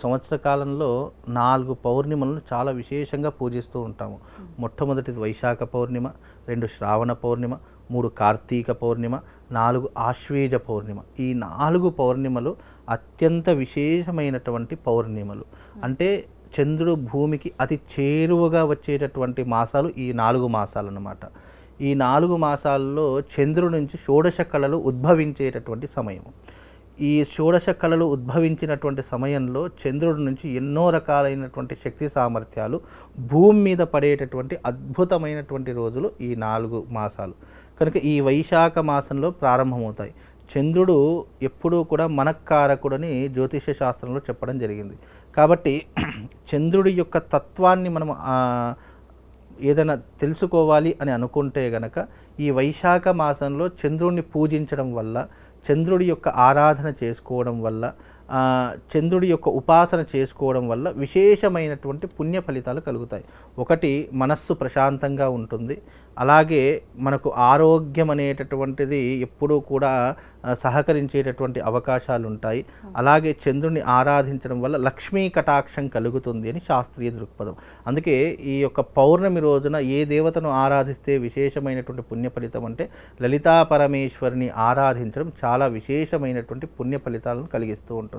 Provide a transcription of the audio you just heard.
సంవత్సర కాలంలో 4 పౌర్ణిమలను చాలా విశేషంగా పూజిస్తూ ఉంటాము. మొట్టమొదటిది వైశాఖ పౌర్ణిమ, 2 శ్రావణ పౌర్ణిమ, 3 కార్తీక పౌర్ణిమ, 4 ఆశ్వేజ పౌర్ణిమ. ఈ 4 పౌర్ణిమలు అత్యంత విశేషమైనటువంటి పౌర్ణిమలు. అంటే చంద్రుడు భూమికి అతి చేరువగా వచ్చేటటువంటి మాసాలు ఈ 4 మాసాలన్నమాట. ఈ 4 మాసాల్లో చంద్రుడి నుంచి షోడశ కళలు ఉద్భవించేటటువంటి సమయం. ఈ షోడశ కళలు ఉద్భవించినటువంటి సమయంలో చంద్రుడి నుంచి ఎన్నో రకాలైనటువంటి శక్తి సామర్థ్యాలు భూమి మీద పడేటటువంటి అద్భుతమైనటువంటి రోజులు ఈ 4 మాసాలు. కనుక ఈ వైశాఖ మాసంలో ప్రారంభమవుతాయి. చంద్రుడు ఎప్పుడూ కూడా మనఃకారకుడని జ్యోతిష శాస్త్రంలో చెప్పడం జరిగింది. కాబట్టి చంద్రుడి యొక్క తత్వాన్ని మనం ఏదైనా తెలుసుకోవాలి అని అనుకుంటే గనక ఈ వైశాఖ మాసంలో చంద్రుడిని పూజించడం వల్ల, చంద్రుడి యొక్క ఆరాధన చేసుకోవడం వల్ల, చంద్రుడి యొక్క ఉపాసన చేసుకోవడం వల్ల విశేషమైనటువంటి పుణ్య ఫలితాలు కలుగుతాయి. ఒకటి, మనస్సు ప్రశాంతంగా ఉంటుంది. అలాగే మనకు ఆరోగ్యం అనేటటువంటిది ఎప్పుడూ కూడా సహకరించేటటువంటి అవకాశాలు ఉంటాయి. అలాగే చంద్రుని ఆరాధించడం వల్ల లక్ష్మీ కటాక్షం కలుగుతుంది అని శాస్త్రీయ దృక్పథం. అందుకే ఈ యొక్క పౌర్ణమి రోజున ఏ దేవతను ఆరాధిస్తే విశేషమైనటువంటి పుణ్య ఫలితం అంటే లలితా పరమేశ్వరిని ఆరాధించడం చాలా విశేషమైనటువంటి పుణ్య ఫలితాలను కలిగిస్తూ ఉంటుంది.